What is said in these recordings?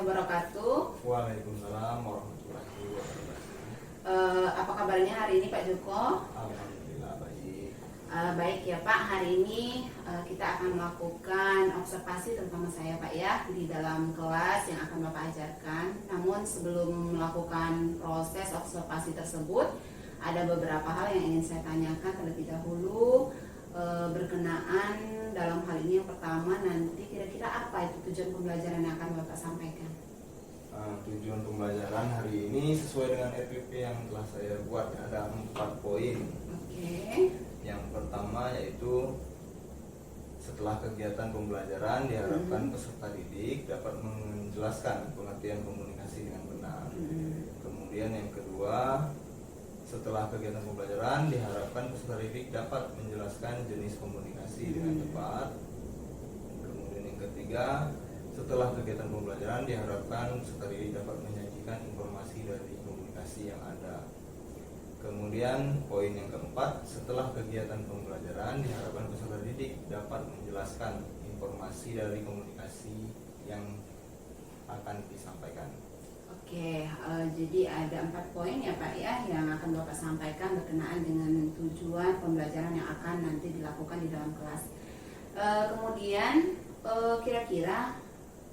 wabarakatuh. Waalaikumsalam warahmatullahi wabarakatuh. Apa kabarnya hari ini Pak Joko? Alhamdulillah baik. Baik ya Pak, hari ini kita akan melakukan observasi, terutama saya Pak ya, di dalam kelas yang akan Bapak ajarkan. Namun sebelum melakukan proses observasi tersebut, ada beberapa hal yang ingin saya tanyakan terlebih dahulu berkenaan dalam hal ini. Yang pertama, nanti kira-kira apa itu tujuan pembelajaran yang akan Bapak sampaikan? Tujuan pembelajaran hari ini sesuai dengan RPP yang telah saya buat, ada 4 poin. Oke. Yang pertama yaitu setelah kegiatan pembelajaran diharapkan peserta didik dapat menjelaskan pengertian komunikasi dengan benar. Kemudian yang kedua, setelah kegiatan pembelajaran diharapkan peserta didik dapat menjelaskan jenis komunikasi dengan tepat. Kemudian yang ketiga, setelah kegiatan pembelajaran diharapkan peserta didik dapat menyajikan informasi dari komunikasi yang ada. Kemudian poin yang keempat, setelah kegiatan pembelajaran diharapkan peserta didik dapat menjelaskan informasi dari komunikasi yang akan disampaikan. Oke, jadi ada 4 poin ya Pak ya yang akan Bapak sampaikan berkenaan dengan tujuan pembelajaran yang akan nanti dilakukan di dalam kelas. Kemudian kira-kira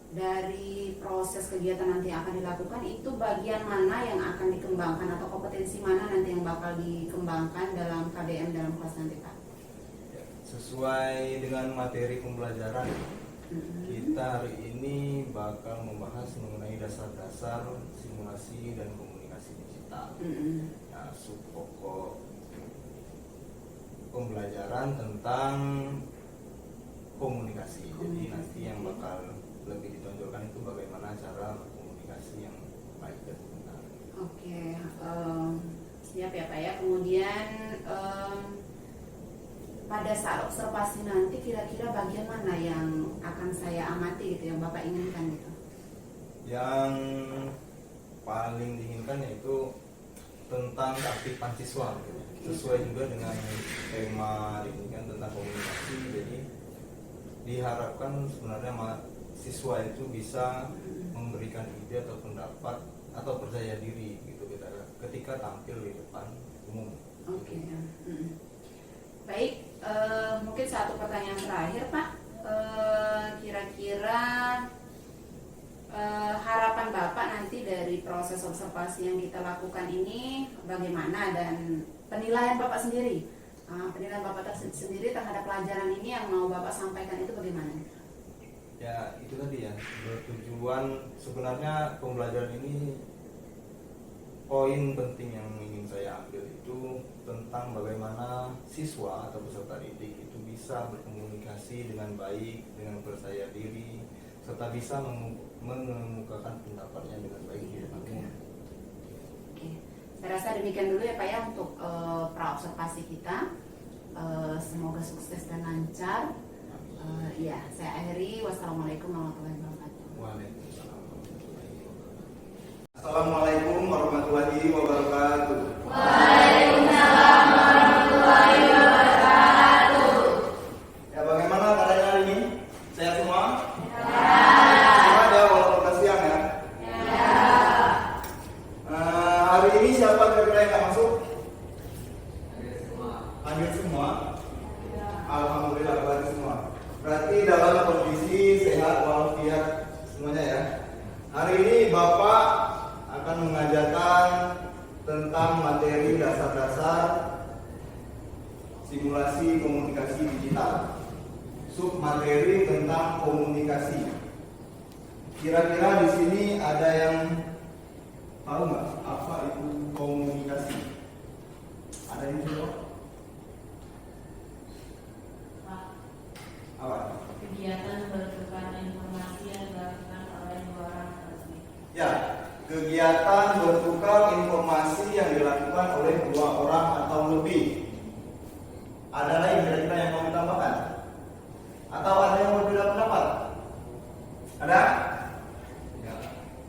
dari proses kegiatan nanti yang akan dilakukan itu bagian mana yang akan dikembangkan atau kompetensi mana nanti yang bakal dikembangkan dalam KBM dalam kelas nanti Pak? Sesuai dengan materi pembelajaran, kita hari ini bakal membahas mengenai dasar-dasar simulasi dan komunikasi digital. Nah, subpokok pembelajaran tentang komunikasi. Jadi nanti yang bakal lebih ditonjolkan itu bagaimana cara berkomunikasi yang baik dan benar. Oke, siap ya Pak ya. Kemudian pada saat observasi nanti kira-kira bagian mana yang akan saya amati gitu, yang Bapak inginkan gitu? Yang paling diinginkan yaitu tentang keaktifan siswa gitu. Sesuai juga dengan tema ini kan tentang komunikasi. Jadi diharapkan sebenarnya siswa itu bisa memberikan ide atau pendapat atau percaya diri gitu ketika tampil di depan umum. Oke. Baik, mungkin satu pertanyaan terakhir Pak. Kira-kira harapan Bapak nanti dari proses observasi yang kita lakukan ini bagaimana, dan penilaian Bapak sendiri, penilaian Bapak sendiri terhadap pelajaran ini yang mau Bapak sampaikan itu bagaimana? Ya itu tadi ya, bertujuan sebenarnya pembelajaran ini poin penting yang ingin saya ambil itu tentang bagaimana siswa atau peserta didik itu bisa berkomunikasi dengan baik, dengan percaya diri, serta bisa mengemukakan pendapatnya dengan baik di depan umum. Oke, saya rasa demikian dulu ya Pak ya untuk pra-observasi kita. Semoga sukses dan lancar. Ya, saya akhiri. Wassalamualaikum warahmatullahi wabarakatuh. Waalaikumsalam warahmatullahi wabarakatuh. Assalamualaikum warahmatullahi wabarakatuh. Waalaikumsalam warahmatullahi wabarakatuh. Ya, bagaimana keadaan hari ini? Sehat semua? Semua ada walaupun udah siang ya? Hari ini siapa kira-kira yang nggak masuk? Hadir semua. Alhamdulillah hadir semua. Berarti dalam kondisi sehat walafiat semuanya ya. Hari ini Bapak akan mengajarkan tentang materi dasar-dasar simulasi komunikasi digital. Submateri tentang komunikasi. Kira-kira di sini ada yang tahu nggak apa itu komunikasi? Ada yang tahu? Apa? Kegiatan bertukar informasi yang dilakukan oleh dua orang atau lebih. Ya, kegiatan bertukar informasi yang dilakukan oleh 2 orang atau lebih. Ada lain kira-kira yang mau ditambahkan? Atau ada yang mau berbeda pendapat? Ada? Ya.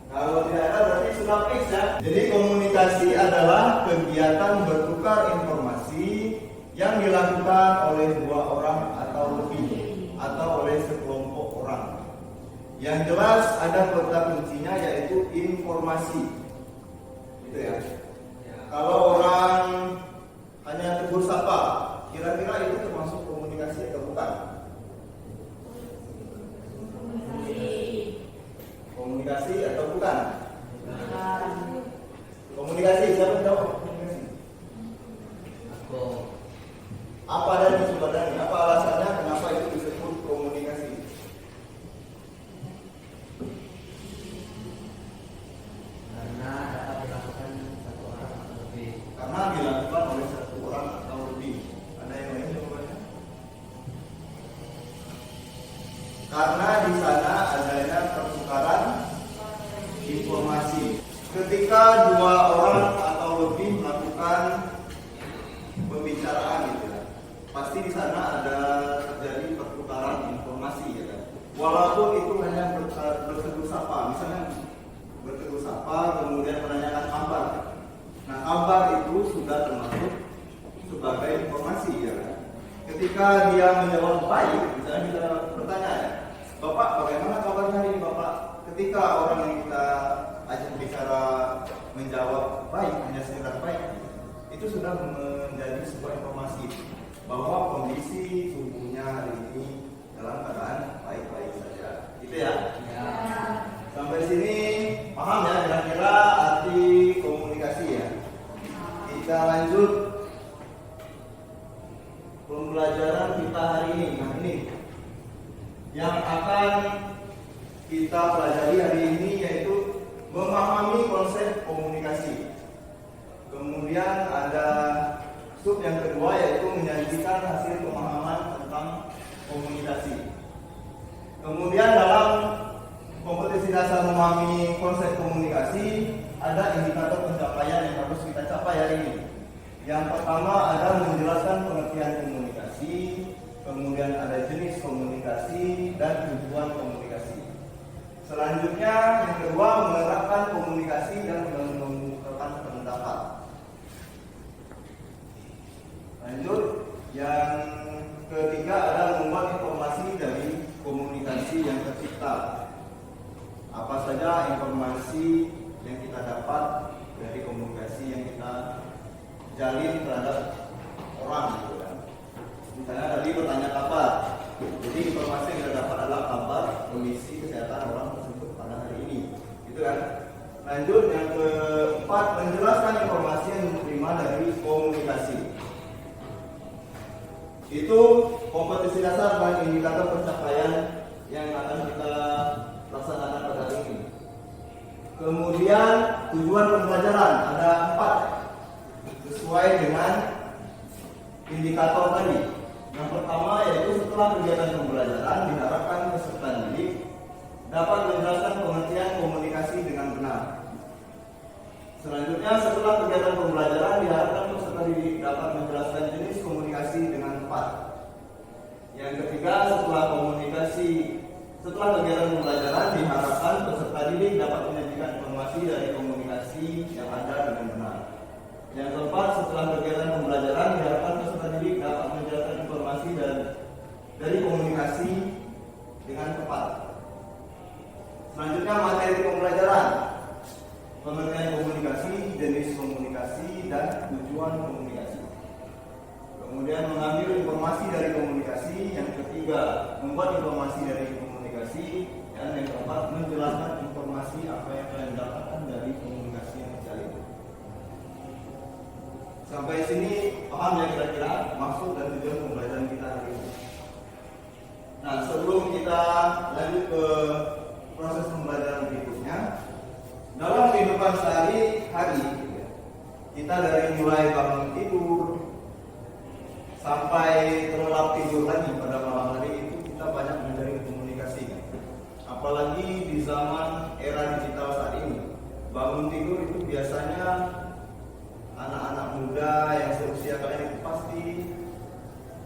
Kalau tidak ada berarti sudah fix ya. Jadi komunikasi adalah kegiatan bertukar informasi yang dilakukan oleh 2 orang atau lebih, atau oleh sekelompok orang. Yang jelas ada kata kuncinya yaitu informasi. Gitu ya. Kalau orang hanya tegur sapa, kira-kira itu termasuk komunikasi atau bukan? Komunikasi atau bukan? Komunikasi, siapa yang jawab? Komunikasi. Apa dari sumbernya? Apa alasannya kenapa itu disebut komunikasi? Karena dapat dilakukan satu orang atau lebih. Karena dilakukan oleh satu orang atau lebih. Ada yang lain jawabannya? Karena di sana adanya pertukaran informasi. Ketika dua orang atau lebih melakukan pembicaraan gitu ya, pasti di sana ada terjadi pertukaran informasi ya kan. Walaupun itu hanya bertegur sapa, misalnya bertegur sapa kemudian menanyakan kabar. Nah, kabar itu sudah termasuk sebagai informasi ya kan. Ketika dia menjawab baik, misalnya kita bertanya, Bapak bagaimana kabarnya hari ini Bapak? Ketika orang yang kita ajak bicara menjawab baik, hanya sekedar baik, itu sudah menjadi sebuah informasi bahwa kondisi tubuhnya hari ini dalam keadaan baik-baik saja. Gitu ya? Ya. Sampai sini paham ya kira-kira arti komunikasi ya? Kita lanjut pembelajaran kita hari ini. Nah ini yang akan kita pelajari hari ini yaitu memahami konsep komunikasi. Kemudian ada sub yang kedua yaitu menyajikan hasil pemahaman tentang komunikasi. Kemudian dalam kompetisi dasar memahami konsep komunikasi ada indikator pencapaian yang harus kita capai hari ini. Yang pertama ada menjelaskan pengertian komunikasi, kemudian ada jenis komunikasi dan tujuan komunikasi. Selanjutnya yang kedua menerapkan komunikasi dan mengungkapkan pendapat. Lanjut, yang ketiga adalah membuat informasi dari komunikasi yang tercipta. Apa saja informasi yang kita dapat dari komunikasi yang kita jalin terhadap orang gitu kan. Misalnya tadi bertanya kabar. Jadi informasi yang kita dapat adalah kabar kondisi kesehatan orang tersebut pada hari ini. Gitu kan. Lanjut yang keempat menjelaskan informasi yang diterima dari komunikasi. Itu kompetisi dasar dan indikator pencapaian yang akan kita laksanakan pada hari ini. Kemudian tujuan pembelajaran ada 4 sesuai dengan indikator tadi. Yang pertama yaitu setelah kegiatan pembelajaran diharapkan peserta didik dapat menjelaskan pengertian komunikasi dengan benar. Selanjutnya setelah kegiatan pembelajaran diharapkan peserta didik dapat menjelaskan jenis komunikasi dengan tepat. Yang ketiga setelah kegiatan pembelajaran diharapkan peserta didik dapat menyajikan informasi dari komunikasi yang ada dengan benar. Yang keempat setelah kegiatan pembelajaran diharapkan peserta didik dapat menjelaskan informasi dari komunikasi dengan tepat. Selanjutnya materi pembelajaran, pengertian komunikasi, jenis komunikasi, dan tujuan komunikasi. Kemudian mengambil informasi dari komunikasi. Yang ketiga membuat informasi dari komunikasi. Dan yang keempat menjelaskan informasi apa yang kalian dapatkan dari komunikasi yang terjalin. Sampai sini paham ya kira-kira maksud dan tujuan pembelajaran kita hari ini. Nah sebelum kita lanjut ke proses pembelajaran berikutnya, dalam kehidupan sehari-hari kita dari mulai bangun tidur sampai terlelap tidur lagi pada malam hari itu kita banyak menjalin komunikasi. Apalagi di zaman era digital saat ini, bangun tidur itu biasanya anak-anak muda yang seusia kalian itu pasti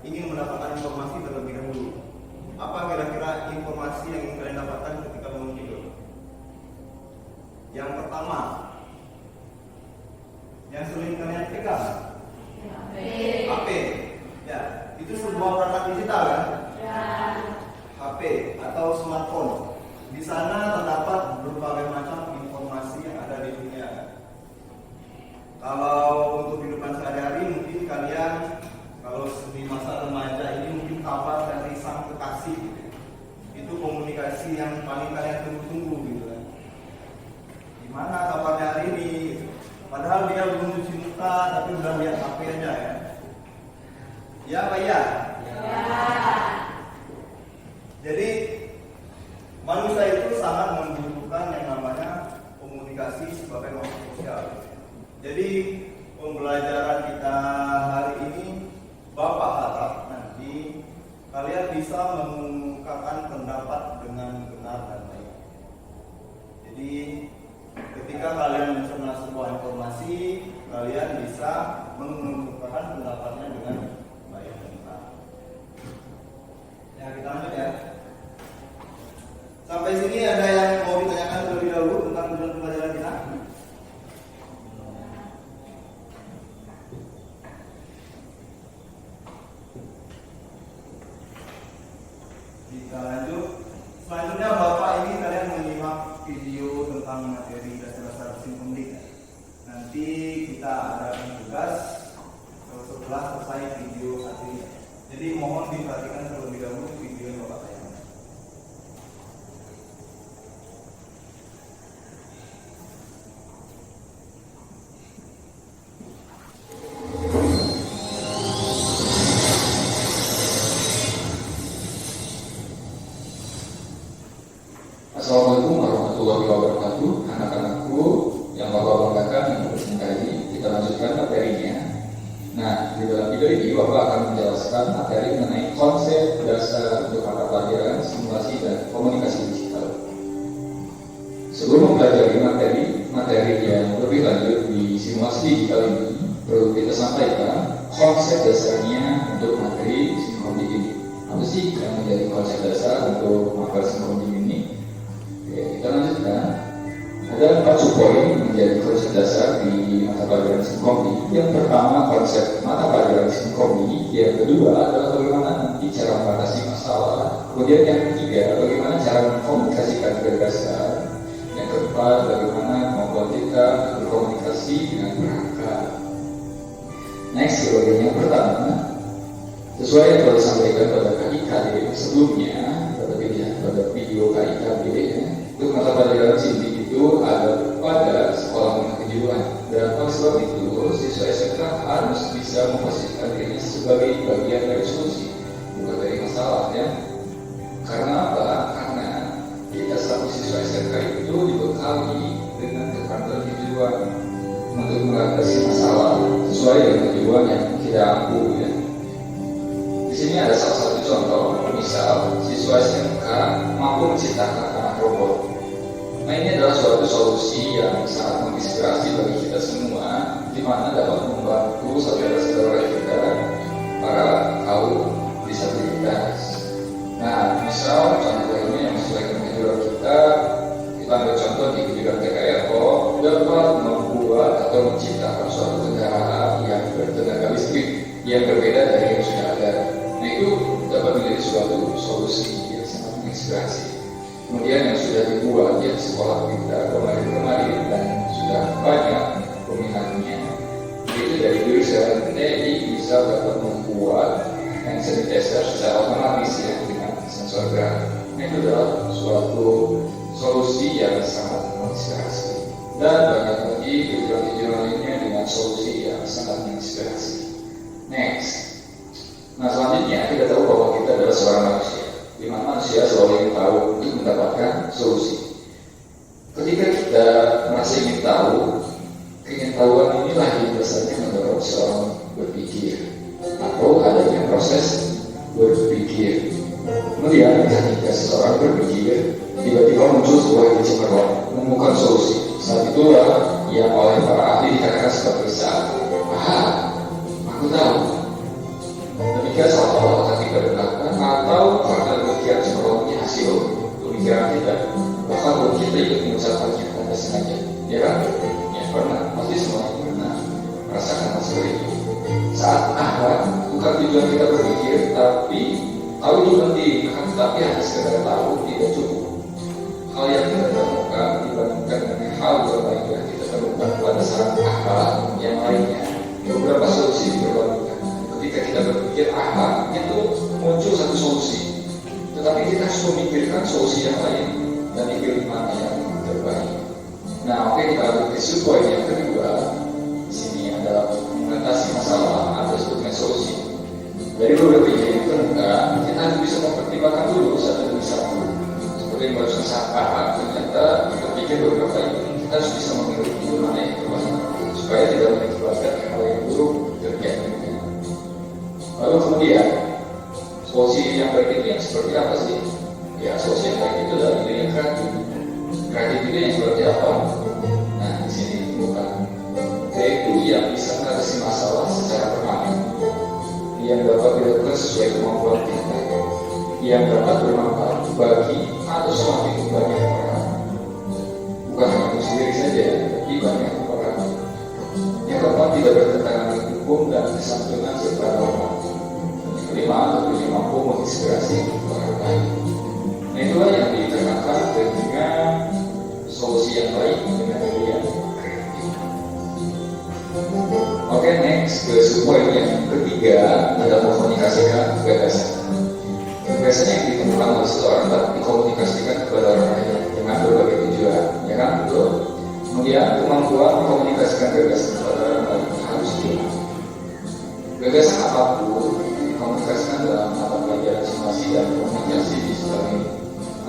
ingin mendapatkan informasi terlebih dahulu. Apa kira-kira informasi yang ingin kalian dapatkan ketika bangun tidur? Yang pertama, yang sering kalian pegang, HP. Ya, itu sebuah perangkat digital kan? Ya. HP atau smartphone. Di sana terdapat berbagai macam informasi yang ada di dunia. Kalau untuk kehidupan sehari-hari mungkin kalian kalau di masa remaja ini mungkin kabar dari sang kekasih gitu. Itu komunikasi yang paling kalian tunggu-tunggu gitu kan. Gimana kabarnya hari ini? Padahal dia belum cuci muka tapi udah lihat HP aja ya. Ya Pak ya? Ya. Jadi manusia itu sangat membutuhkan yang namanya komunikasi sebagai makhluk sosial. Jadi pembelajaran kita hari ini, Bapak harap nanti kalian bisa mengungkapkan pendapat dengan benar dan baik. Jadi ketika kalian mencerna sebuah informasi, kalian bisa mengungkapkan pendapatnya dengan baik dan benar. Ya kita lanjut ya. Sampai sini ada yang mau ditanyakan terlebih dahulu tentang tujuan pembelajaran kita? Kita lanjut. Selanjutnya Bapak ini kalian menyimak video tentang materi dasar-dasar mesin pemilik. Nanti kita ada tugas setelah selesai video satu ini. Jadi mohon diperhatikan terlebih dahulu video yang Bapak tayangkan. Assalamualaikum warahmatullahi wabarakatuh. Anak-anakku yang Bapak banggakan yang bercintai, kita lanjutkan materinya. Nah, di dalam video ini Bapak akan menjelaskan materi mengenai konsep dasar untuk mata pelajaran simulasi dan komunikasi digital. Sebelum mempelajari materi yang lebih lanjut di simulasi digital ini, perlu kita sampaikan konsep dasarnya untuk materi sinkronik ini. Apa sih yang menjadi konsep dasar untuk materi sinkronik ini? Kita lanjutkan. Ada 4 poin menjadi konsep dasar di mata pelajaran sinkronik. Yang pertama konsep mata pelajaran sinkronik. Yang kedua adalah bagaimana nanti cara mengatasi masalah. Kemudian yang ketiga bagaimana cara mengkomunikasikan gagasan. Yang keempat bagaimana membuat kita berkomunikasi dengan perangkat. Next, bagian yang pertama sesuai yang telah disampaikan pada KIKD sebelumnya, pada video KIKD ya. Untuk mata pelajaran SIMPI itu ada pada sekolah menengah kejuruan, dan oleh sebab itu siswa SMK harus bisa memposisikan dirinya sebagai bagian dari solusi, bukan dari masalah ya. Karena apa? Karena kita selaku siswa SMK itu dibekali dengan keterampilan kejuruan untuk mengatasi masalah sesuai dengan tujuan yang kita ampuh ya. Di sini ada salah satu contoh, misal siswa SMK mampu menciptakan anak robot. Nah, ini adalah suatu solusi yang sangat menginspirasi bagi kita semua, di mana dapat membantu saudara-saudara kita para kaum disabilitas. Nah, misal contoh ini yang sesuai dengan kejuruan kita ambil contoh di kejuruan TKRO dapat membuat atau menciptakan suatu kendaraan yang bertenaga listrik yang berbeda dari yang sudah ada. Nah, itu dapat menjadi suatu solusi yang sangat menginspirasi. Kemudian yang sudah dibuat di sekolah kita kemarin-kemarin dan sudah banyak peminatnya, itu dari jurusan TNI bisa dapat membuat hand sanitizer secara otomatis ya dengan sensor gerak. Nah, itu adalah suatu solusi yang sangat menginspirasi. Dan banyak lagi kejuruan-kejuruan lainnya dengan solusi yang sangat menginspirasi. Next. Nah, selanjutnya kita tahu bahwa kita adalah seorang manusia, di mana manusia selalu ingin tahu untuk mendapatkan solusi. Ketika kita merasa ingin tahu, keingintahuan inilah yang biasanya mendorong seorang berpikir atau adanya proses berpikir. Kemudian ketika seseorang berpikir, tiba-tiba muncul sebuah ide cemerlang menemukan solusi. Saat itulah yang oleh para ahli dikatakan sebagai saat, aku tahu. Demikian seolah-olah otak kita berkata, atau karena demikian cemerlangnya hasil pemikiran kita, bahkan kalau kita ikut mengucapkannya tanpa sengaja, ya kan? Ya pernah, pasti semuanya pernah merasakan hal seperti itu. Saat bukan tujuan kita berpikir, tapi tahu itu penting, tapi hanya sekedar tahu tidak cukup. hal yang kita temukan dibandingkan dengan hal berbaik yang kita temukan pada saat akal yang lainnya. Beberapa solusi berbandingkan. Ketika kita berpikir itu muncul satu solusi, tetapi kita harus memikirkan solusi yang lain dan dipilih mana yang terbaik. Nah, oke, kita lanjut ke subpoin yang kedua. Di sini adalah mengatasi masalah atau sebutnya solusi. Dari beberapa ide yang ditemukan, kita harus bisa mempertimbangkan dulu satu demi satu. Seperti yang barusan saya katakan, ternyata kita pikir beberapa ide, kita harus bisa memilih ide mana yang terbaik supaya tidak mengakibatkan hal yang buruk terjadi. Lalu kemudian, solusi yang baik itu yang seperti apa sih? Ya, solusi yang baik itu adalah ide yang kreatif. Kreatif itu yang seperti apa? Nah, di sini ditemukan, yaitu yang bisa mengatasi masalah secara permanen, yang dapat dilakukan sesuai kemampuan kita, yang dapat bermanfaat bagi atau semakin banyak orang, bukan hanya untuk sendiri saja, tapi banyak orang. Yang keempat, tidak bertentangan dengan hukum dan kesantunan serta norma. Yang kelima, lebih mampu menginspirasi orang lain. Nah, itulah yang ditekankan dengan solusi yang baik dengan ide yang kreatif. Oke, next ke subpoin yang ketiga adalah mengkomunikasikan gagasan. Gagasan yang ditemukan oleh seseorang dapat dikomunikasikan kepada orang lain dengan berbagai tujuan, ya kan? Betul. Kemudian kemampuan mengkomunikasikan gagasan kepada orang lain harus dilatih. Gagasan apapun dikomunikasikan dalam mata pelajaran simulasi dan komunikasi di sekolah ini.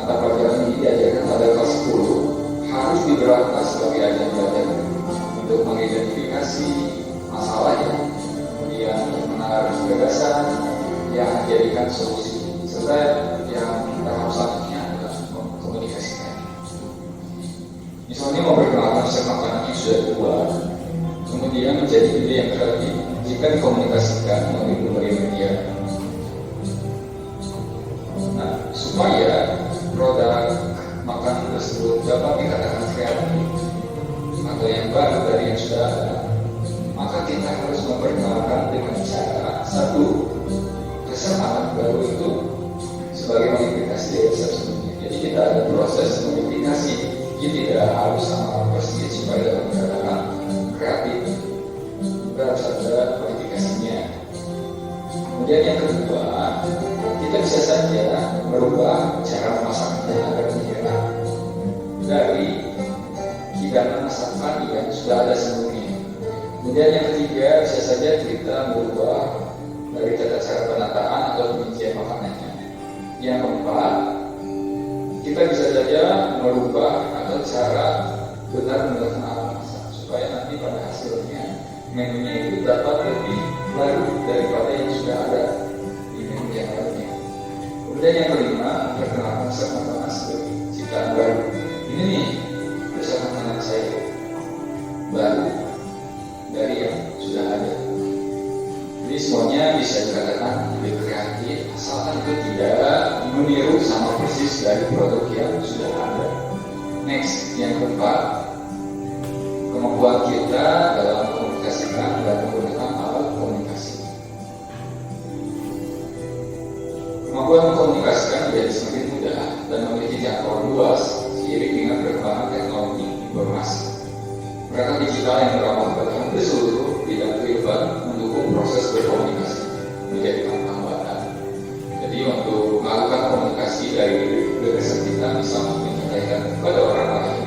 Mata pelajaran ini diajarkan pada kelas 10 harus diberlakukan sebagai ajang belajar untuk mengidentifikasi masalahnya, kemudian menarik gagasan yang dijadikan solusi, serta yang tahap selanjutnya adalah mengkomunikasikan. Misalnya memperkenalkan resep makanan yang sudah dibuat, kemudian menjadi ide yang kreatif jika dikomunikasikan melalui media. Nah, supaya produk makanan tersebut dapat dikatakan kreatif atau yang baru dari yang sudah ada, maka kita harus memperkenalkan dengan cara satu, resep makanan baru itu sebagai modifikasi dari resep sebelumnya. Jadi kita ada proses modifikasi, jadi tidak harus sama persis supaya dapat dikatakan kreatif, juga harus ada modifikasinya. Kemudian yang kedua, kita bisa saja merubah cara memasaknya agar lebih enak dari hidangan masakan yang sudah ada sebelumnya. Kemudian yang ketiga, bisa saja kita merubah dari tata cara penataan atau penyajian makanannya. Yang keempat, kita bisa saja merubah atau cara benar menggunakan alat masak supaya nanti pada hasilnya menunya itu dapat lebih baru daripada yang sudah ada di menu yang lainnya. Kemudian yang kelima, memperkenalkan resep makanan sebagai ciptaan baru. Ini nih resep makanan saya baru dari yang sudah ada. Jadi semuanya bisa dikatakan lebih kreatif asalkan itu tidak meniru sama persis dari produk yang sudah ada. Next, yang keempat, kemampuan kita dalam mengkomunikasikan dan menggunakan alat komunikasi. Kemampuan mengkomunikasikan menjadi semakin mudah dan memiliki jangkauan luas seiring dengan perkembangan teknologi informasi. Perangkat digital yang ramah pada hampir seluruh bidang kehidupan mendukung proses berkomunikasi menjadi hambatan. Jadi untuk melakukan komunikasi dari gagasan kita bisa menyampaikan kepada orang lain,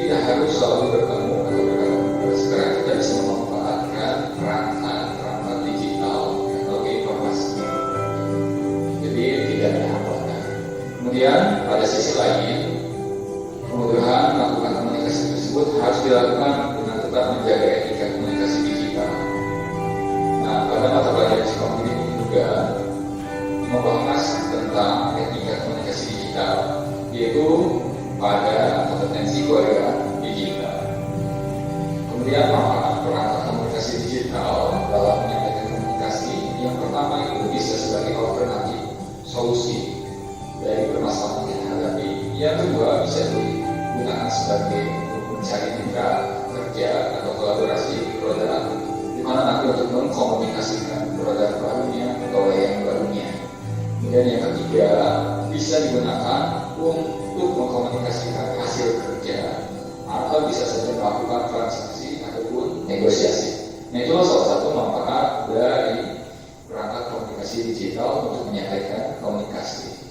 tidak harus selalu bertemu atau bertatap muka. Sekarang kita bisa memanfaatkan perangkat digital teknologi informasi. Jadi tidak ada hambatan. Kemudian pada sisi lain, kemudahan melakukan komunikasi tersebut harus dilakukan dengan tetap menjaga etika komunikasi digital. Nah, pada mata pelajaran psikologi ini juga membahas tentang etika komunikasi digital, yaitu pada kompetensi kewarganegaraan digital. Kemudian manfaat perangkat komunikasi digital dalam menyampaikan komunikasi, yang pertama itu bisa sebagai alternatif solusi dari permasalahan yang dihadapi. Yang kedua bisa digunakan sebagai mencari mitra kerja atau kolaborasi produk, di mana nanti untuk mengkomunikasikan produk barunya atau layanan barunya. Kemudian yang ketiga bisa digunakan untuk untuk mengkomunikasikan hasil kerja atau bisa saja melakukan transaksi ataupun negosiasi. Nah, itulah salah satu manfaat dari perangkat komunikasi digital untuk menyampaikan komunikasi.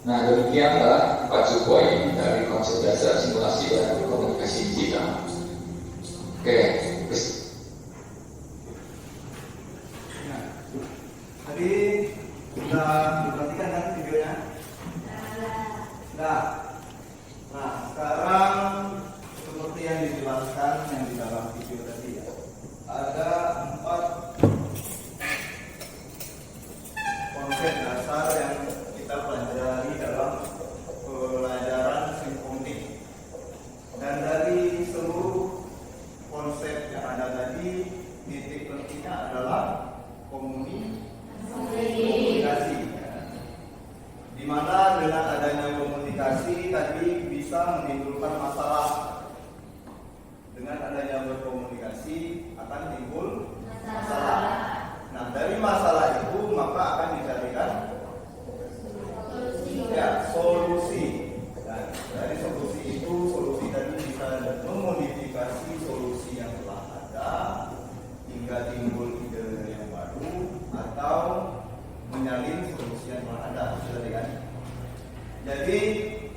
Nah, demikianlah 4 poin dari konsep dasar simulasi dan komunikasi digital. Oke, terus. Nah, tadi sudah diperhatikan kan videonya? Nah, sekarang seperti yang dijelaskan yang di dalam video tadi ya, ada 4 konsep dasar yang kita pelajari dalam pelajaran simfonik. Dan dari seluruh konsep yang ada tadi, titik pentingnya adalah komunikasi. Di mana dengan adanya komunikasi tadi bisa menimbulkan masalah. Dengan adanya berkomunikasi akan timbul masalah. Nah, dari masalah itu maka akan dicarikan solusi. Dan dari solusi itu, solusi tadi bisa memodifikasi solusi yang telah ada hingga timbul ide yang baru atau menyalin solusi yang telah ada. Sudah kan? Jadi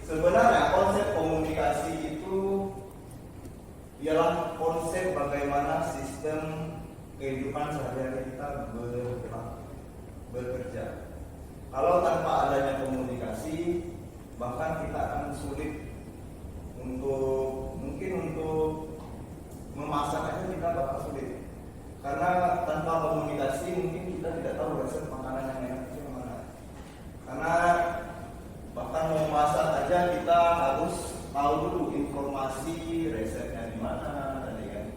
sebenarnya konsep komunikasi itu ialah konsep bagaimana sistem kehidupan sehari-hari kita bekerja. Kalau tanpa adanya komunikasi, bahkan kita akan sulit untuk memasak aja kita bakal sulit. Karena tanpa komunikasi mungkin kita tidak tahu resep makanan yang enak itu yang mana. Karena bahkan mau masak aja kita harus tahu dulu informasi resepnya di mana tadi kan.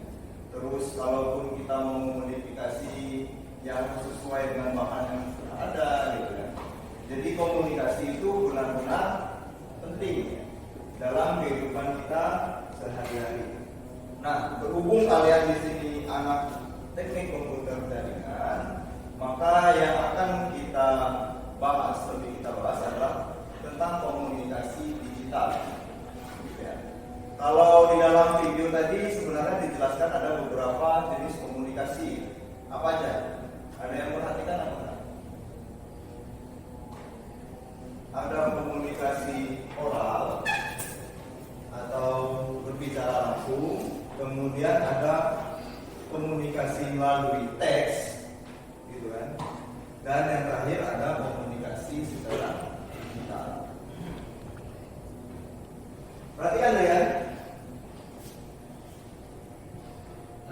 Terus kalaupun kita mau modifikasi yang sesuai dengan bahan yang sudah ada gitu kan. Jadi komunikasi itu benar-benar penting ya, dalam kehidupan kita sehari-hari. Nah, berhubung kalian di sini anak teknik komputer jaringan, maka yang akan kita bahas adalah tentang komunikasi digital. Ya. Kalau di dalam video tadi sebenarnya dijelaskan ada beberapa jenis komunikasi. Apa aja? Ada yang perhatikan apa? Ada komunikasi oral atau berbicara langsung, kemudian ada komunikasi melalui teks, gitu kan? Dan yang terakhir ada komunikasi secara digital. Perhatikan ya.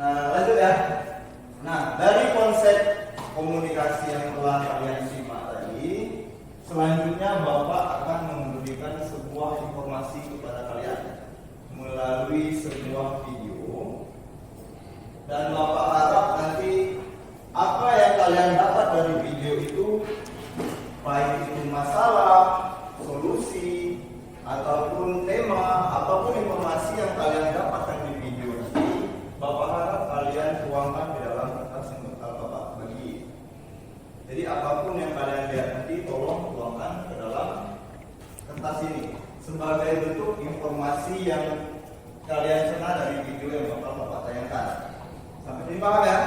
Nah, lanjut ya. Nah, dari konsep komunikasi yang telah kalian simak tadi, selanjutnya Bapak akan memberikan sebuah informasi kepada kalian melalui sebuah video. Dan Bapak harap nanti apa yang kalian dapat dari video itu, baik itu masalah, solusi, ataupun tema, ataupun informasi yang kalian dapatkan di video nanti, Bapak harap kalian tuangkan di dalam kertas yang bakal Bapak bagi. Jadi apapun yang kalian lihat nanti, tolong tuangkan ke dalam kertas ini sebagai bentuk informasi yang kalian kenal dari video yang bakal Bapak tayangkan. Sampai sini paham ya?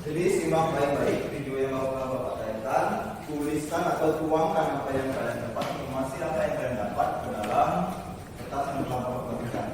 Jadi simak baik-baik video yang mau Bapak tayangkan, tuliskan atau tuangkan apa yang kalian dapat, informasi apa yang kalian dapat ke dalam kertas yang telah Bapak berikan.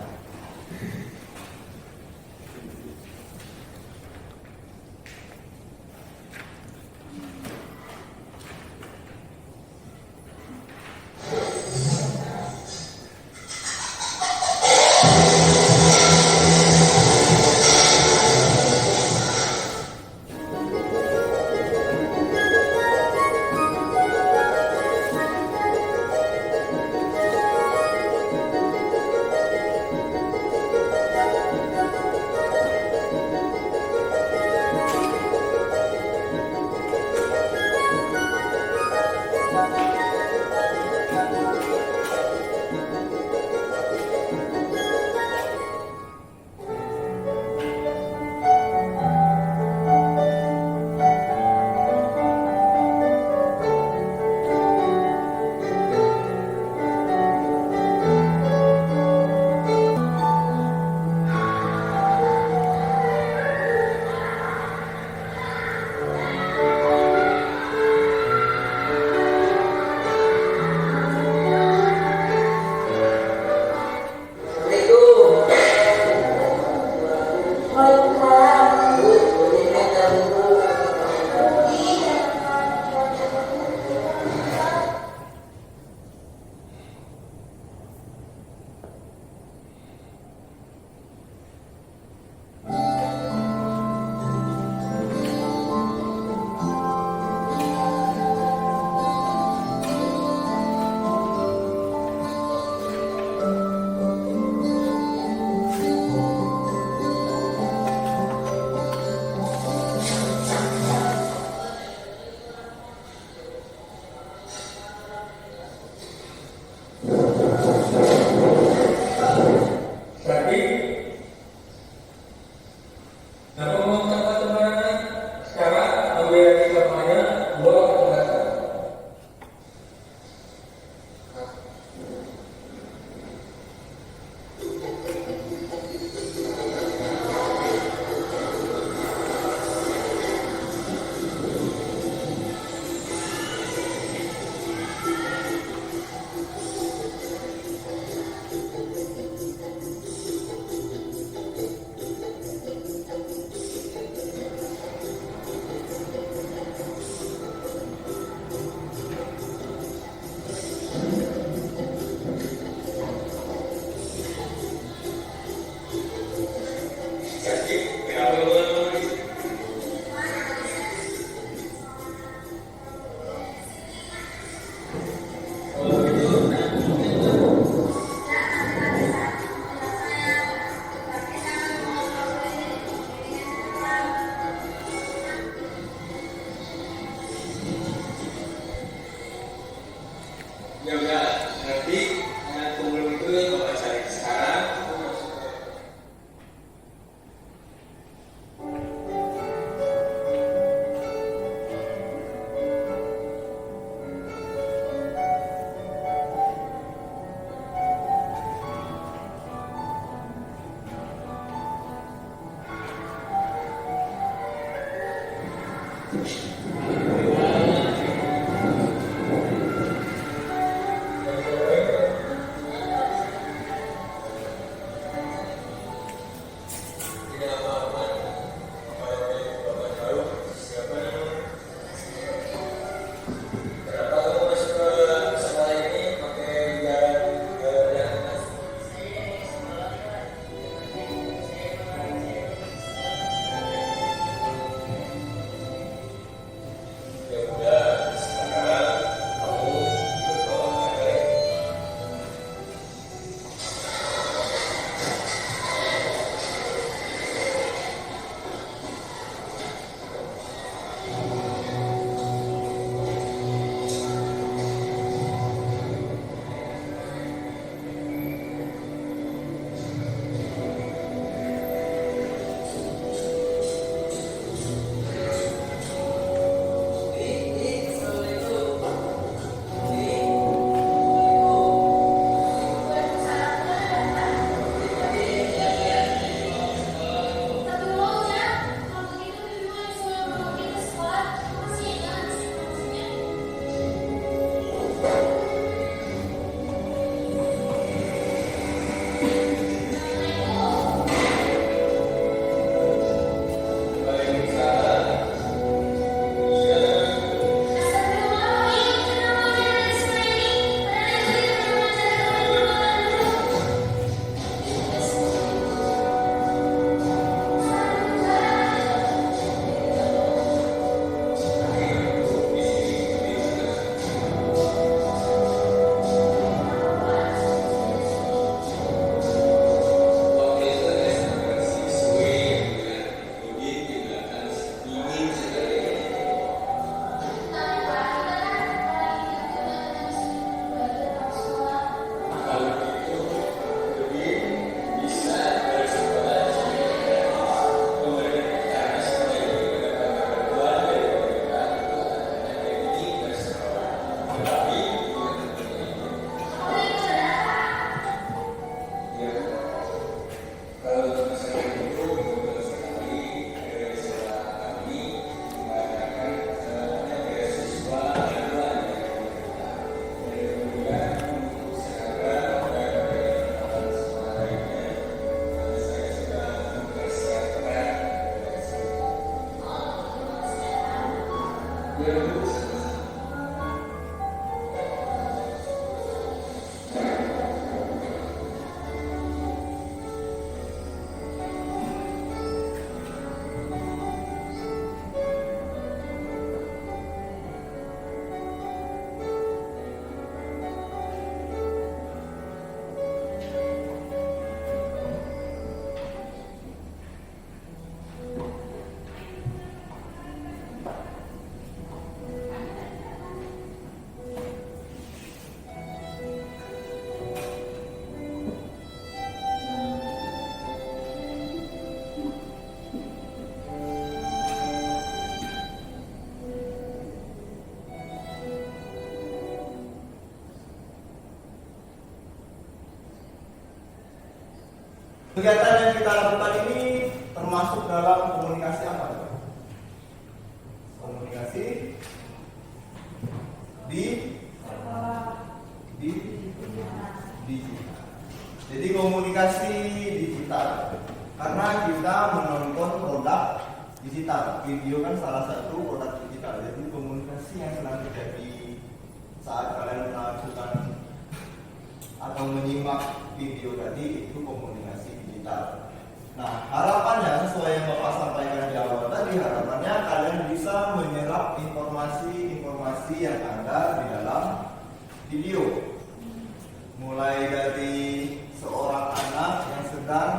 Kegiatan yang kita lakukan ini termasuk dalam komunikasi apa? Komunikasi di digital. Jadi komunikasi digital. Karena kita menonton produk digital. Video kan salah satu produk digital. Jadi komunikasi yang sedang terjadi saat kalian melakukan atau menyimak video tadi itu komunikasi digital. Nah, harapannya sesuai yang Bapak sampaikan di awal tadi, harapannya kalian bisa menyerap informasi-informasi yang ada di dalam video. Mulai dari seorang anak yang sedang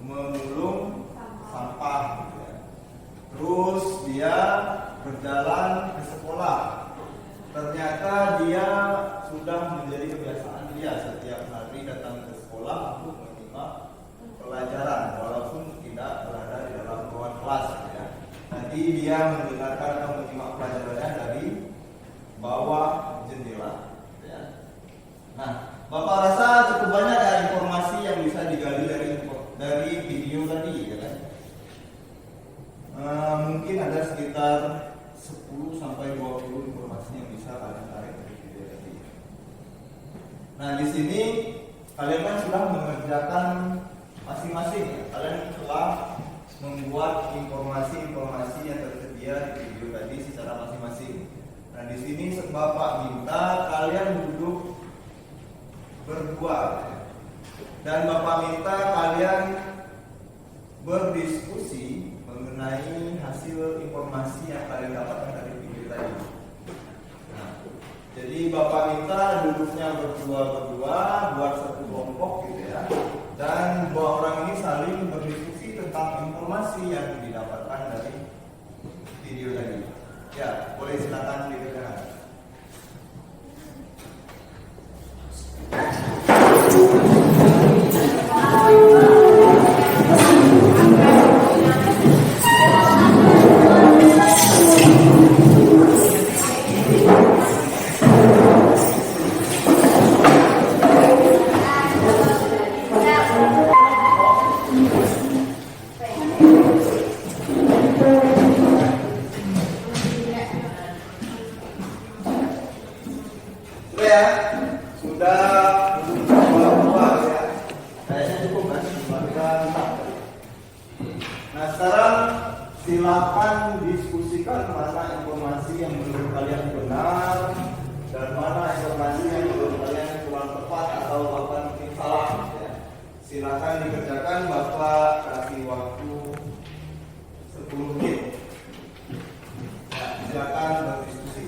memulung sampah, gitu ya. Terus dia berjalan ke sekolah. Ternyata dia sudah menjadi kebiasaan dia setiap hari datang ke sekolah untuk menyimak pelajaran walaupun tidak berada di dalam ruang kelas, ya. Nanti dia mendengarkan atau menyimak pelajarannya dari bawah jendela, ya. Nah, Bapak rasa cukup banyak ya informasi yang bisa digali dari video tadi, ya kan? mungkin ada sekitar 10 sampai 20 informasi yang bisa kalian tarik dari video tadi. Nah, di sini kalian kan sudah mengerjakan masing-masing ya. Kalian telah membuat informasi-informasi yang tersedia di video tadi secara masing-masing. Nah, di sini Bapak minta kalian duduk berdua dan Bapak minta kalian berdiskusi mengenai hasil informasi yang kalian dapatkan dari video tadi. Nah, jadi Bapak minta duduknya berdua-berdua, buat satu kelompok gitu ya. Dan dua orang ini saling berdiskusi tentang informasi yang didapatkan dari video tadi. Ya, boleh silakan dikerjakan. Sudah ya? Sudah dua ya. Kayaknya cukup kan? Nah, sekarang silakan diskusikan mana informasi yang menurut kalian benar dan mana informasi yang menurut kalian kurang tepat atau bahkan mungkin salah ya. Silakan dikerjakan, Bapak kasih waktu 10 menit. Ya, silakan berdiskusi.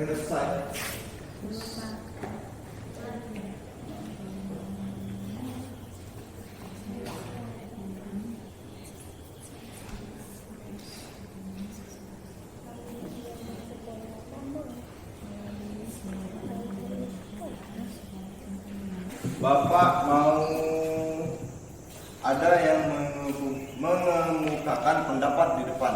kira-kira selesai. Bapak mau ada yang mengemukakan pendapat di depan,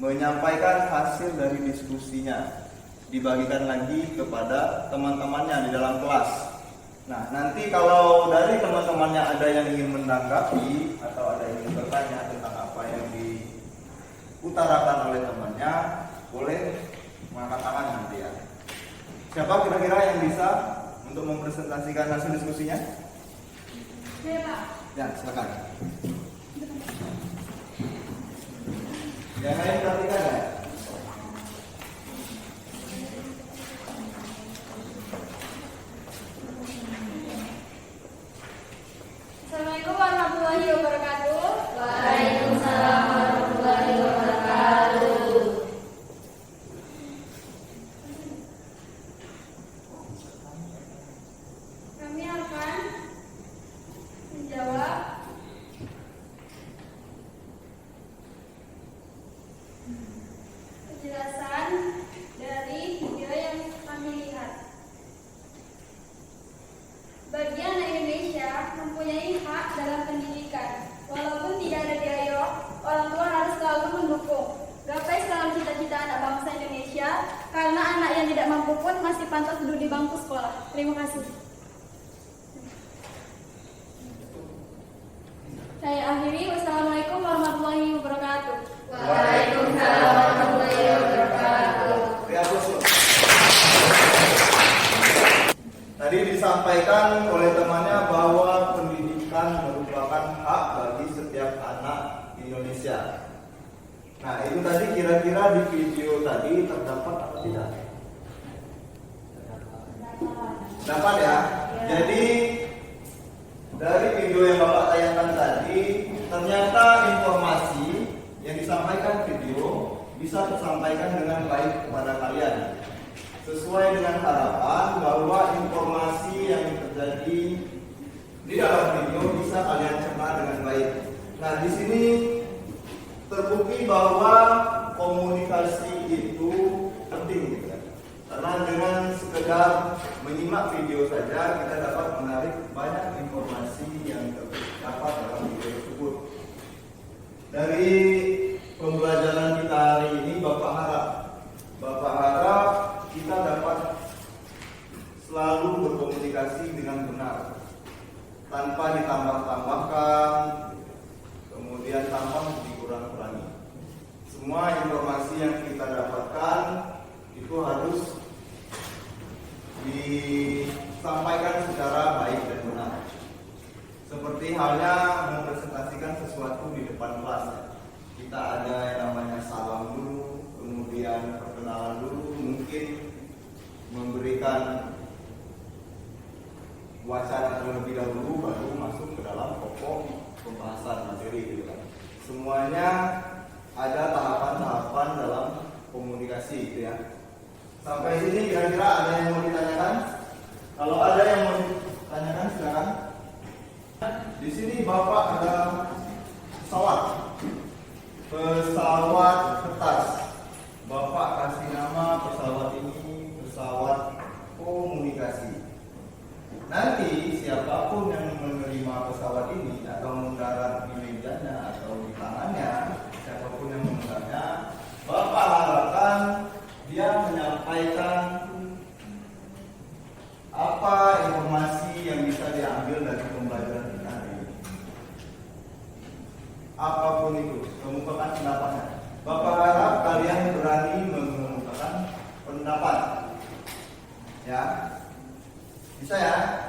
menyampaikan hasil dari diskusinya, dibagikan lagi kepada teman-temannya di dalam kelas. Nah, nanti kalau dari teman-temannya ada yang ingin menanggapi atau ada yang ingin bertanya tentang apa yang diutarakan oleh temannya, boleh mengangkat tangan nanti ya. Siapa kira-kira yang bisa untuk mempresentasikan hasil diskusinya? Saya Pak. Ya, silakan. Yang lain perhatikan ya. Assalamualaikum warahmatullahi wabarakatuh. Waalaikumsalam warahmatullahi wabarakatuh. Kami akan menjawab penjelasan dari video yang kami lihat. Bagi anak Indonesia mempunyai hak dalam pendidikan. Walaupun tidak ada biaya, orang tua harus selalu mendukung. Gapai selalu cita-cita anak bangsa Indonesia, karena anak yang tidak mampu pun masih pantas duduk di bangku sekolah. Terima kasih. Saya akhiri. Wassalamualaikum warahmatullahi wabarakatuh. Waalaikumsalam warahmatullahi wabarakatuh. Tadi disampaikan oleh temannya bahwa pendidikan merupakan hak bagi setiap anak Indonesia. Nah, itu tadi kira-kira di video tadi terdapat apa tidak? Dapat ya? Jadi dari video yang Bapak tayangkan tadi, ternyata informasi yang disampaikan video bisa tersampaikan dengan baik kepada kalian. Sesuai dengan harapan bahwa informasi yang terjadi di dalam video bisa kalian cerna dengan baik. Nah, di sini terbukti bahwa komunikasi itu penting, gitu kan? Karena dengan sekedar menyimak video saja kita dapat menarik banyak informasi yang terdapat dalam video tersebut. Dari pembelajaran kita hari ini, Bapak harap kita dapat selalu berkomunikasi dengan benar, tanpa ditambah-tambahkan, kemudian tanpa dikurang-kurangi. Semua informasi yang kita dapatkan itu harus disampaikan secara baik dan benar. Seperti halnya mempresentasikan sesuatu di depan kelas. Kita ada yang namanya salam dulu, kemudian perkenalan dulu, mungkin memberikan wacana terlebih dahulu, baru masuk ke dalam pokok pembahasan materi, gitu kan. Semuanya ada tahapan-tahapan dalam komunikasi, gitu ya. Sampai sini kira-kira ada yang mau ditanyakan? Kalau ada yang mau ditanyakan silakan. Di sini Bapak ada pesawat kertas. Bapak kasih nama pesawat ini pesawat komunikasi. Nanti siapapun yang menerima pesawat ini atau mendarat di mejanya atau di tangannya, siapapun yang mengendaranya, Bapak harapkan dia menyampaikan apa informasi yang bisa diambil dari pembelajaran kita hari ini. Apapun itu, kemukakan pendapatnya. Bapak harap kalian berani mengemukakan pendapat. Ya, bisa ya?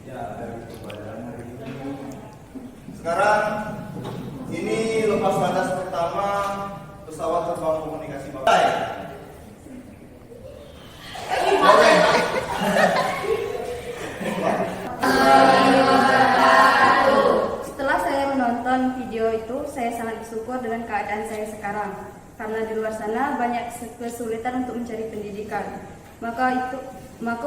Ya, dari pembelajaran hari ini. Sekarang ini lepas landas pertama pesawat terbang komunikasi Bapak. Setelah saya menonton video itu, saya sangat bersyukur dengan keadaan saya sekarang. karena di luar sana banyak kesulitan untuk mencari pendidikan. Maka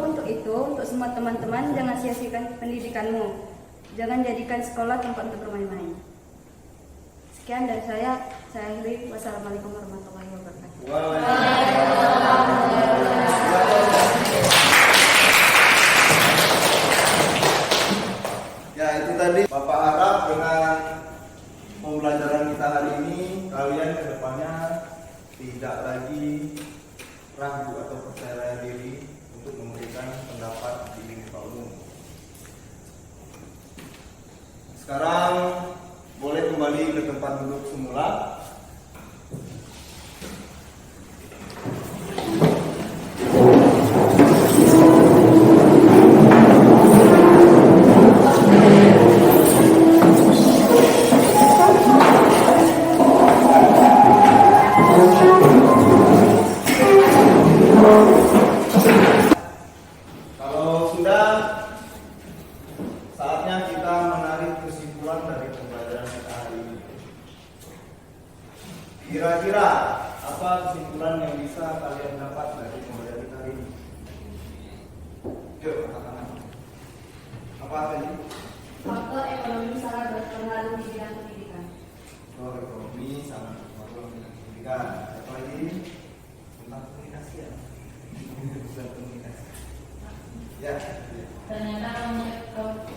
untuk itu, untuk semua teman-teman, jangan sia-siakan pendidikanmu. Jangan jadikan sekolah tempat untuk bermain-main. Sekian dari saya akhiri. Wassalamualaikum warahmatullahi wabarakatuh. Ya, itu tadi Bapak harap dengan pembelajaran kita hari ini kalian kedepannya tidak lagi ragu atau percaya diri untuk memberikan pendapat di muka umum. Sekarang boleh kembali ke tempat duduk semula. Kalau sudah, saatnya kita menarik kesimpulan dari pembelajaran kita hari ini. Kira-kira apa kesimpulan yang bisa kalian dapat dari pembelajaran kita hari ini? Yuk, katakan. Apa tadi? Faktor ekonomi sangat berpengaruh di bidang pendidikan. Faktor ekonomi sangat berpengaruh dengan pendidikan. Apa lagi? Tentang komunikasi ya. Tentang komunikasi. Ya.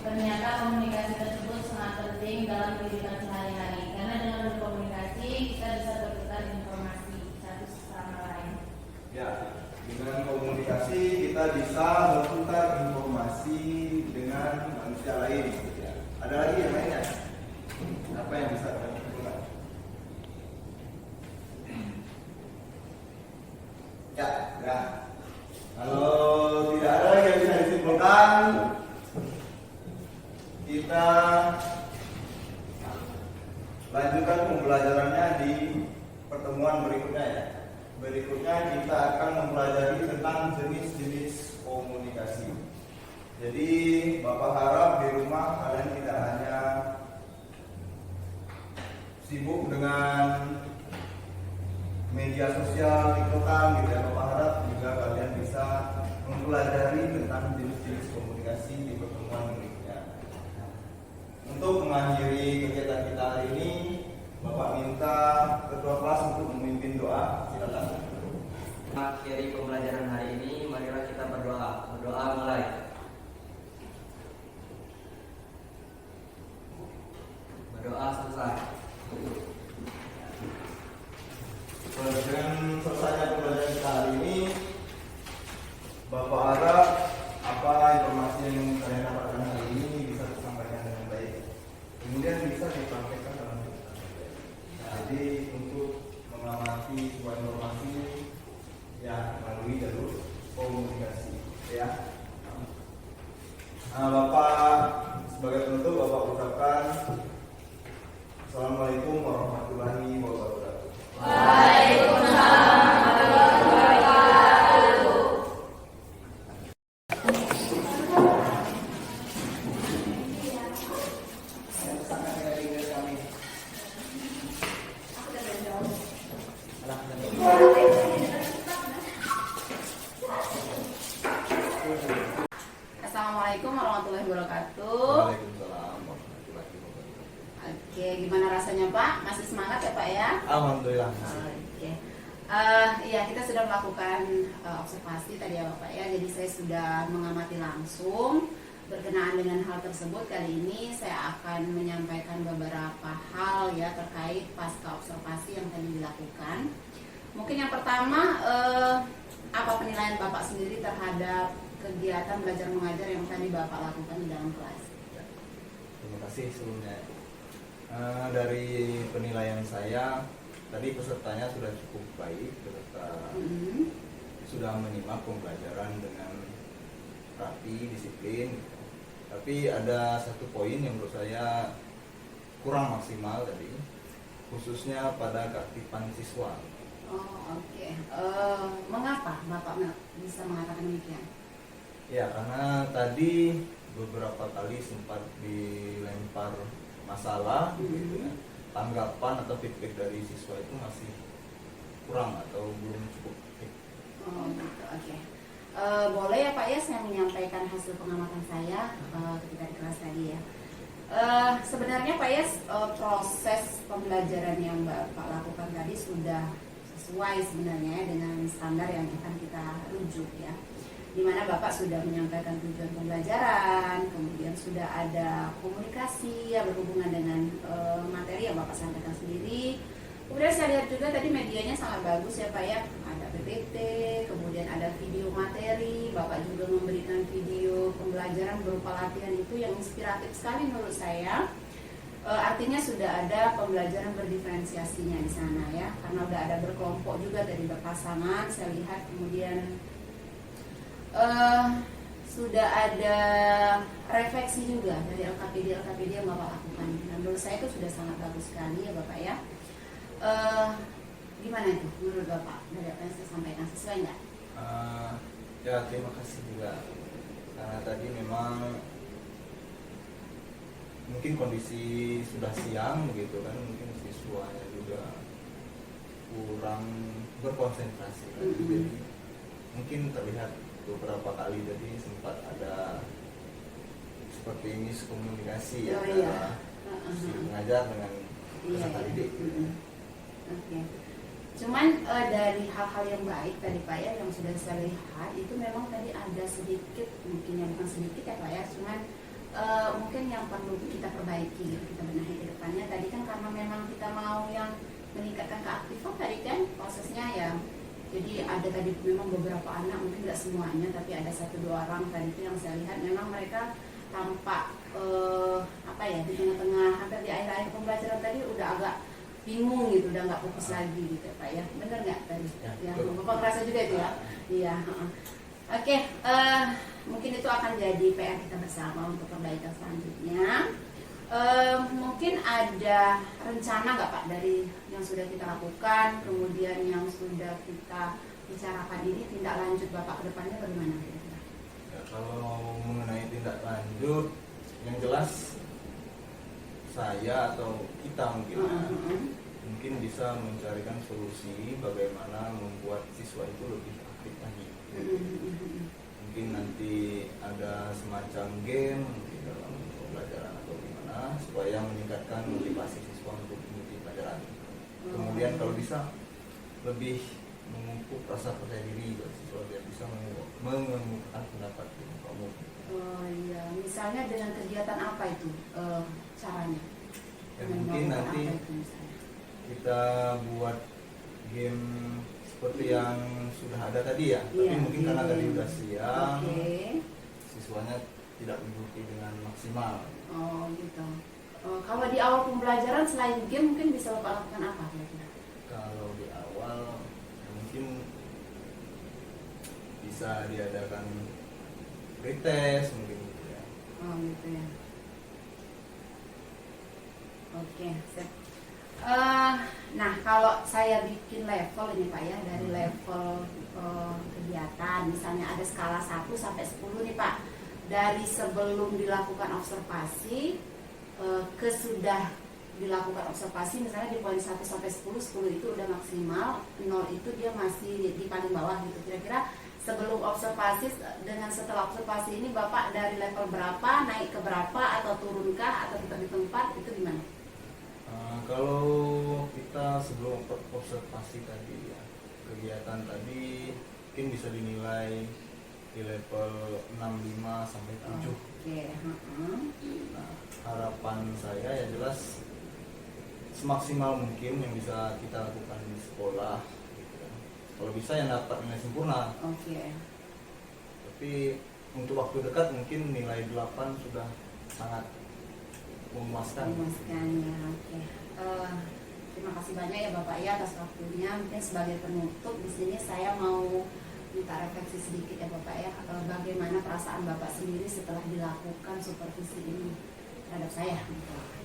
Ternyata komunikasi tersebut sangat penting dalam kehidupan sehari-hari, karena dengan berkomunikasi kita bisa bertukar informasi satu sama lain. Ya, dengan komunikasi kita bisa bertukar informasi dengan manusia lain. Ya. Ada lagi yang lainnya? Apa yang bisa kita lakukan? Ya, ya. Kalau tidak ada yang bisa disimpulkan, kita lanjutkan pembelajarannya di pertemuan berikutnya ya. Berikutnya kita akan mempelajari tentang jenis-jenis komunikasi. Jadi Bapak harap di rumah kalian tidak hanya sibuk dengan media sosial, TikTokan gitu ya. Bapak harap juga kalian bisa mempelajari tentang jenis-jenis komunikasi di pertemuan berikutnya. Untuk mengakhiri kegiatan kita hari ini, Bapak minta ketua kelas untuk memimpin doa. Silakan. Mengakhiri pembelajaran hari ini, marilah kita berdoa. Berdoa mulai. Berdoa selesai. Dengan selesainya pembelajaran kita hari ini, Bapak harap apa informasi yang kalian dapatkan hari ini bisa disampaikan dengan baik, kemudian bisa dipraktekkan dalam kehidupan. Jadi untuk mengamati sebuah informasi ya melalui jalur komunikasi, ya. Nah, Bapak sebagai penutup, Bapak ucapkan Assalamualaikum warahmatullahi wabarakatuh. Assalamualaikum warahmatullahi wabarakatuh. Waalaikumsalam warahmatullahi wabarakatuh. Oke, gimana rasanya Pak? Masih semangat ya Pak ya? Alhamdulillah. Oke. Iya, kita sudah melakukan observasi tadi ya Bapak ya. Jadi saya sudah mengamati langsung. Berkenaan dengan hal tersebut, kali ini saya akan menyampaikan beberapa hal ya terkait pasca observasi yang tadi dilakukan. Mungkin yang pertama, apa penilaian Bapak sendiri terhadap kegiatan belajar mengajar yang tadi Bapak lakukan di dalam kelas? Terima kasih sebelumnya. Dari penilaian saya, tadi pesertanya sudah cukup baik, peserta sudah menyimak pembelajaran dengan rapi, disiplin. Tapi ada satu poin yang menurut saya kurang maksimal tadi, khususnya pada keaktifan siswa. Oh oke. Mengapa Bapak bisa mengatakan demikian? Ya, karena tadi beberapa kali sempat dilempar masalah, gitu ya. Tanggapan atau feedback dari siswa itu masih kurang atau belum cukup. Oh gitu, oke. Boleh ya Pak ya saya menyampaikan hasil pengamatan saya ketika di kelas tadi ya. Sebenarnya Pak ya proses pembelajaran yang Bapak lakukan tadi sudah sesuai sebenarnya ya dengan standar yang akan kita rujuk ya. Dimana Bapak sudah menyampaikan tujuan pembelajaran, kemudian sudah ada komunikasi ya berhubungan dengan materi yang Bapak sampaikan sendiri. Kemudian saya lihat juga tadi medianya sangat bagus ya Pak ya, ada PPT, kemudian ada video materi, Bapak juga memberikan video pembelajaran berupa latihan itu yang inspiratif sekali menurut saya. Artinya sudah ada pembelajaran berdiferensiasinya di sana ya, karena udah ada berkelompok juga tadi berpasangan, saya lihat kemudian sudah ada refleksi juga dari LKPD yang Bapak lakukan. Dan menurut saya itu sudah sangat bagus sekali ya Bapak ya. Gimana itu menurut Bapak dari apa yang saya sampaikan, sesuai nggak? Ya terima kasih juga, karena tadi memang mungkin kondisi sudah siang begitu kan, mungkin siswanya juga kurang berkonsentrasi kan. Jadi mungkin terlihat beberapa kali tadi sempat ada seperti miskomunikasi ya antara si pengajar dengan peserta didik. Oke. Cuman dari hal-hal yang baik tadi Pak ya yang sudah saya lihat itu memang tadi ada sedikit, mungkin yang bukan sedikit ya Pak ya, cuman mungkin yang perlu kita perbaiki, kita benahi ke depannya. Tadi kan karena memang kita mau yang meningkatkan keaktifan tadi kan prosesnya ya. Jadi ada tadi memang beberapa anak, mungkin tidak semuanya, tapi ada 1-2 orang tadi itu yang saya lihat memang mereka tampak apa ya di tengah-tengah hampir di akhir-akhir pembelajaran tadi udah agak bingung gitu, udah nggak fokus lagi gitu Pak ya. Benar nggak tadi? Ya, Bapak ngerasa juga itu ya? Iya. Oke, mungkin itu akan jadi PR kita bersama untuk perbaikan selanjutnya. Mungkin ada rencana nggak Pak dari yang sudah kita lakukan, kemudian yang sudah kita bicarakan ini, tindak lanjut Bapak ke depannya bagaimana? Ya, kalau mengenai tindak lanjut, yang jelas saya atau kita mungkin bisa mencarikan solusi bagaimana membuat siswa itu lebih aktif lagi. Mungkin nanti ada semacam game di dalam pembelajaran atau gimana supaya meningkatkan motivasi siswa untuk mengikuti pelajaran. Kemudian kalau bisa lebih memupuk rasa percaya diri bagi siswa biar bisa mengemukakan pendapat kamu. Oh iya, misalnya dengan kegiatan apa itu caranya? Ya, mungkin nanti kita buat game seperti yang sudah ada tadi ya, tapi mungkin karena tadi udah siang, siswanya tidak mengikuti dengan maksimal. Oh gitu. Kalau di awal pembelajaran selain game mungkin bisa Bapak lakukan apa kira-kira? Kalau di awal mungkin bisa diadakan pretest mungkin gitu ya. Oh gitu ya. Oke, sip. Nah kalau saya bikin level ini Pak ya, dari level kegiatan misalnya ada skala 1 sampai 10 nih Pak, dari sebelum dilakukan observasi ke sudah dilakukan observasi, misalnya di poin 1 sampai 10 itu udah maksimal, 0 itu dia masih di paling bawah gitu. Kira-kira sebelum observasi dengan setelah observasi ini Bapak dari level berapa, naik ke berapa, atau turunkah, atau tetap di tempat, itu gimana? Kalau kita sebelum observasi tadi ya, kegiatan tadi mungkin bisa dinilai di level 65 sampai 7. Nah, harapan saya ya jelas semaksimal mungkin yang bisa kita lakukan di sekolah gitu kan. Kalau bisa yang dapat nilai sempurna. Tapi untuk waktu dekat mungkin nilai 8 sudah sangat memuaskan. Terima kasih banyak ya Bapak ya atas waktunya. Mungkin sebagai penutup di sini saya mau minta refleksi sedikit ya Bapak ya, bagaimana perasaan Bapak sendiri setelah dilakukan supervisi ini terhadap saya?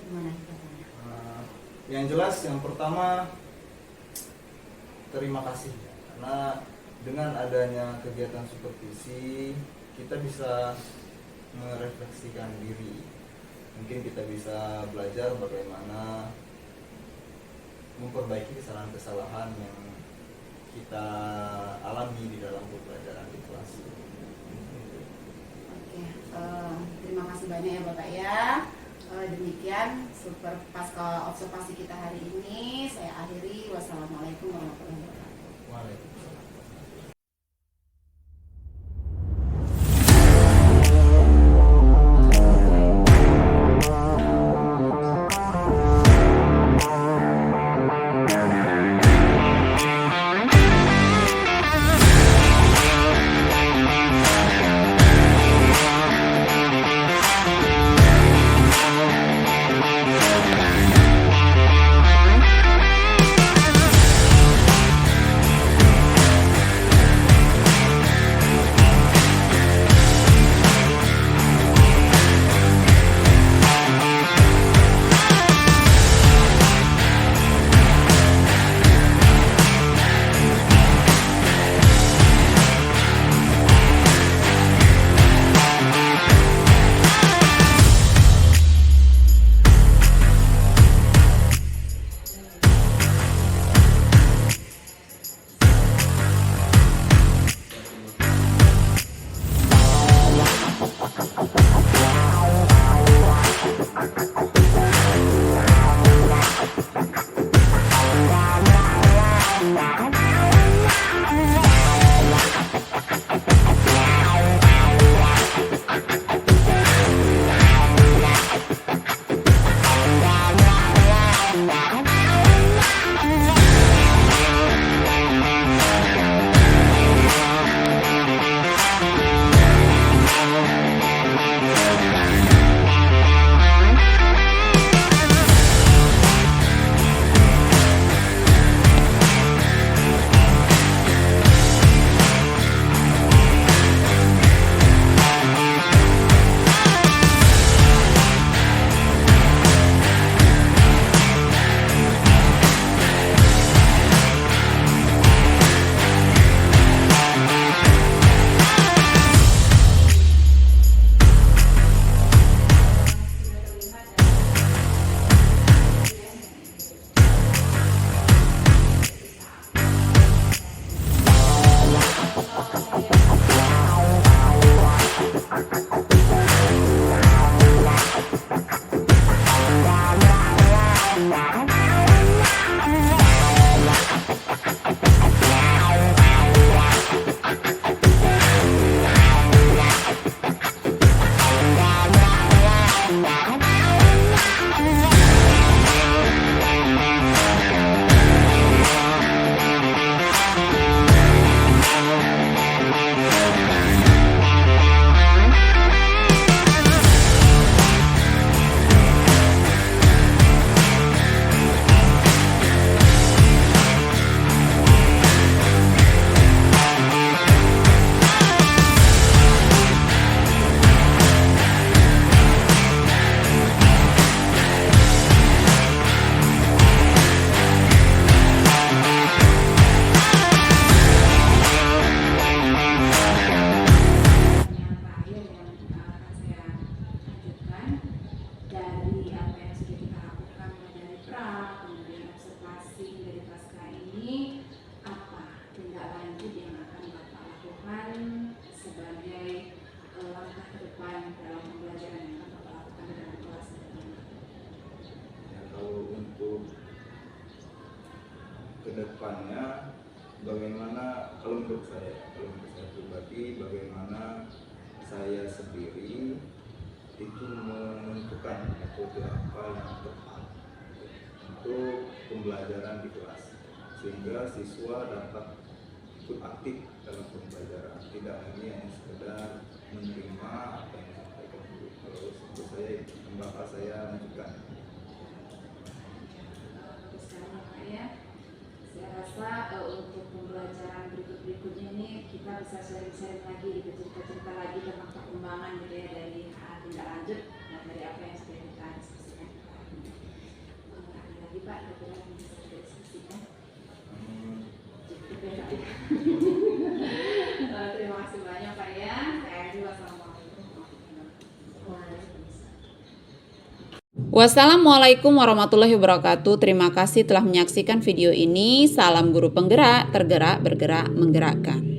Gimana katanya? Yang jelas yang pertama terima kasih ya, karena dengan adanya kegiatan supervisi kita bisa merefleksikan diri. Mungkin kita bisa belajar bagaimana memperbaiki kesalahan-kesalahan yang kita alami di dalam pembelajaran di kelas. Oke, terima kasih banyak ya Bapak ya. Demikian super pasca observasi kita hari ini. Saya akhiri. Wassalamualaikum warahmatullahi wabarakatuh. Waalaikumsalam. kedepannya bagaimana, kalau menurut saya pribadi, bagaimana saya sendiri itu menentukan metode apa yang tepat untuk pembelajaran di kelas, sehingga siswa dapat ikut aktif dalam pembelajaran, tidak hanya sekedar menerima apa yang disampaikan guru. Kalau untuk saya, bapak saya lanjutkan. Saya rasa untuk pembelajaran berikutnya ini kita bisa sharing-sharing lagi, cerita-cerita lagi tentang perkembangan gitu ya, dari tindak lanjut dan dari apa yang sudah kita diskusikan. Ada lagi Pak, kira-kira yang bisa kita diskusikan? Terima kasih banyak Pak ya. Saya juga. Assalamualaikum warahmatullahi wabarakatuh. Wassalamualaikum warahmatullahi wabarakatuh. Terima kasih telah menyaksikan video ini. Salam guru penggerak, tergerak, bergerak, menggerakkan.